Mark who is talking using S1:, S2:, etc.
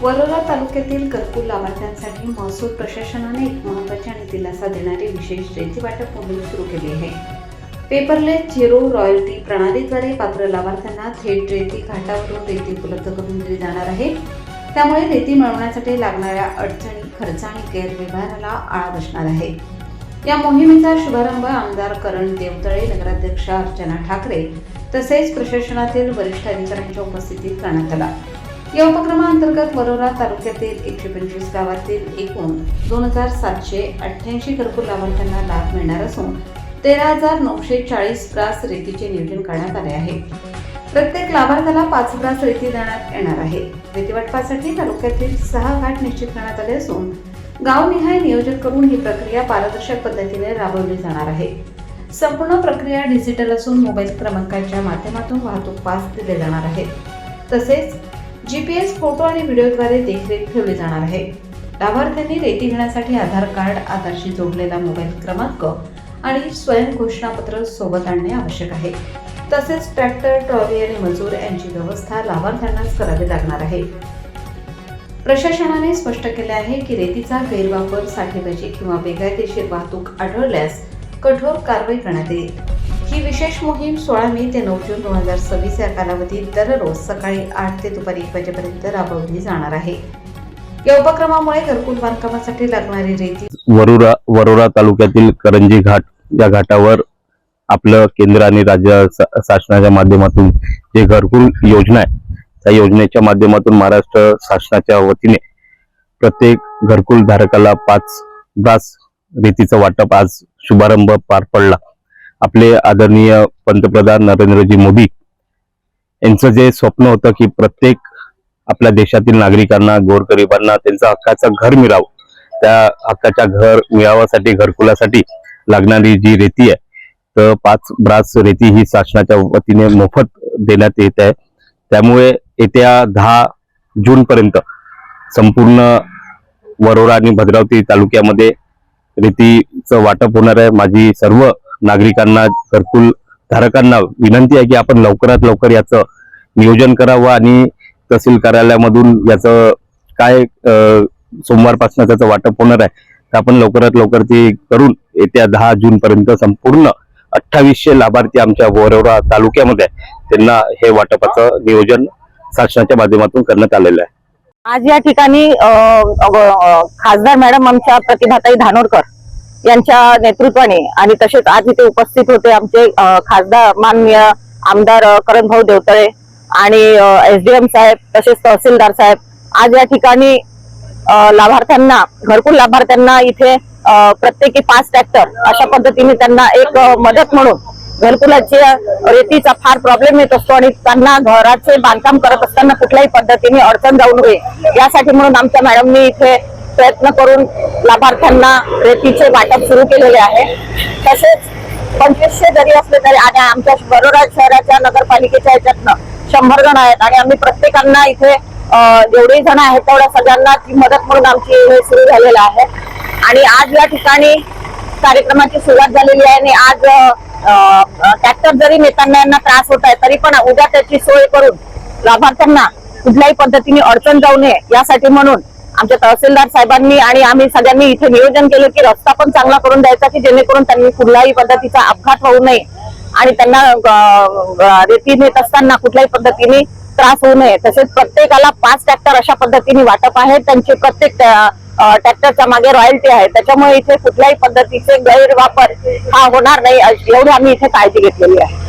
S1: वरोरा तालुक्यातील घरकुल लाभार्थ्यांसाठी महसूल प्रशासनाने एक महत्त्वाची आणि दिलासा देणारी विशेष रेती वाटप मोहीम सुरू केली आहे। पेपरलेस झिरो रॉयल्टी प्रणालीद्वारे पात्र लाभार्थ्यांना थेट रेती घाटावरून रेती उपलब्ध करून दिली जाणार आहे। त्यामुळे रेती मिळवण्यासाठी लागणाऱ्या अडचणी, खर्च आणि गैरव्यवहाराला आळा बसणार आहे। या मोहिमेचा शुभारंभ आमदार करण देवतळे, नगराध्यक्षा अर्चना ठाकरे तसेच प्रशासनातील वरिष्ठ अधिकाऱ्यांच्या उपस्थितीत करण्यात आला। या उपक्रमाअंतर्गत वरोरा तालुक्यातील 125 गावातील एकूण 2788 घरकुल लाभार्थ्यांना लाभ मिळणार असून 13,940 ब्रास रेतीचे नियोजन करण्यात आले आहे। प्रत्येक लाभार्थ्याला 5 ब्रास रेती देण्यात येणार आहे। रेती वाटपासाठी तालुक्यातील 6 घाट निश्चित करण्यात आले असून गावनिहाय नियोजन करून ही प्रक्रिया पारदर्शक पद्धतीने राबवली जाणार आहे। संपूर्ण प्रक्रिया डिजिटल असून मोबाईल क्रमांकाच्या माध्यमातून वाहतूक पास दिले जाणार आहेत। तसेच GPS फोटो आणि व्हिडिओद्वारे देखरेख ठेवली जाणार आहे। लाभार्थ्यांनी रेती घेण्यासाठी आधार कार्ड, आधारशी जोडलेला मोबाईल क्रमांक आणि स्वयं घोषणापत्र सोबत आणणे आवश्यक आहे। तसेच ट्रॅक्टर, ट्रॉली आणि मजूर यांची व्यवस्था लाभार्थ्यांनाच करावी लागणार आहे। प्रशासनाने स्पष्ट केले आहे की रेतीचा गैरवापर, साठेबाजी किंवा बेकायदेशीर वाहतूक आढळल्यास कठोर कारवाई करण्यात येईल। ही विशेष मोहीम 16 मे ते 9 जून 2026 या कालावधीत दररोज सकाळी 8 ते दुपारी 1 वाजेपर्यंत राबवली जाणार आहे। या उपक्रमामुळे घरकुल बांधकामासाठी लागणारी रेती
S2: वरोरा तालुक्यातील करंजी घाट या घाटावर आपलं केंद्र आणि राज्य शासनाच्या माध्यमातून जे घरकुल योजना आहे, त्या योजनेच्या माध्यमातून महाराष्ट्र शासनाच्या वतीने प्रत्येक घरकुल धारकाला 5 ब्रास रेतीचं वाटप आज शुभारंभ पार पडला। आपले आदरणीय पंतप्रधान नरेंद्रजी मोदी यांचं जे स्वप्न होतं की प्रत्येक आपल्या देशातील नागरिकांना, गोरगरिबांना त्यांचं हक्काचं घर मिळावं, त्या हक्काच्या घर मिळावासाठी घरकुलासाठी लागणारी जी रेती आहे तर 5 ब्रास रेती ही शासनाच्या वतीने मोफत देण्यात येत आहे। त्यामुळे येत्या 10 जून पर्यंत संपूर्ण वरोरा आणि भद्रावती तालुक्यामध्ये रेतीचं वाटप होणार आहे। माझी सर्व नागरिकांना, घरकुल धारकांना विनंती आहे की आपण लवकरात लवकर याचं नियोजन करावं आणि तहसील कार्यालयामधून याचं काय सोमवारपासून त्याचं वाटप होणार आहे तर आपण लवकरात लवकर ते करून येत्या 10 जून पर्यंत संपूर्ण 2800 लाभार्थी आमच्या वरोरा तालुक्यामध्ये त्यांना हे वाटपाचं नियोजन शासनाच्या माध्यमातून करण्यात आलेलं आहे।
S3: आज या ठिकाणी खासदार मॅडम आमच्या प्रतिभाताई धानोरकर यांच्या नेतृत्वाने आणि तसेच आज इथे उपस्थित होते आमचे खासदार माननीय आमदार करण भाऊ देवतळे आणि SDM साहेब तसेच तहसीलदार साहेब। आज या ठिकाणी लाभार्थ्यांना, घरकुल लाभार्थ्यांना इथे प्रत्येकी 5 ट्रॅक्टर अशा पद्धतीने त्यांना एक मदत म्हणून घरकुलाच्या रेतीचा फार प्रॉब्लेम येत असतो आणि त्यांना घराचे बांधकाम करत असताना कुठल्याही पद्धतीने अडचण जाऊ नये यासाठी म्हणून आमच्या मॅडमनी इथे प्रयत्न करून लाभार्थ्यांना रेतीचे वाटप सुरू केलेले आहे। तसेच 2500 जरी असले तरी आणि आमच्या वरोरा शहराच्या नगरपालिकेच्या याच्यातनं 100 जण आहेत आणि आम्ही प्रत्येकांना इथे जेवढे जण आहेत तेवढ्या सगळ्यांना ती मदत म्हणून आमची हे सुरू झालेलं आहे। आणि आज या ठिकाणी कार्यक्रमाची सुरुवात झालेली आहे आणि आज ट्रॅक्टर जरी नेत्यांना यांना त्रास होत आहे तरी पण उद्या त्याची सोय करून लाभार्थ्यांना कुठल्याही पद्धतीने अडचण जाऊ नये यासाठी म्हणून आमच्या तहसीलदार साहेबांनी आणि आम्ही सगळ्यांनी इथे नियोजन केलं की रस्ता पण चांगला करून द्यायचा की जेणेकरून त्यांनी कुठल्याही पद्धतीचा अपघात होऊ नये आणि त्यांना रेती नेत असताना कुठल्याही पद्धतीने त्रास होऊ नये। तसेच प्रत्येकाला 5 ट्रॅक्टर अशा पद्धतीने वाटप आहे। त्यांचे प्रत्येक ट्रॅक्टरच्या मागे रॉयल्टी आहे, त्याच्यामुळे इथे कुठल्याही पद्धतीचे गैरवापर हा होणार नाही एवढी आम्ही इथे काळजी घेतलेली आहे।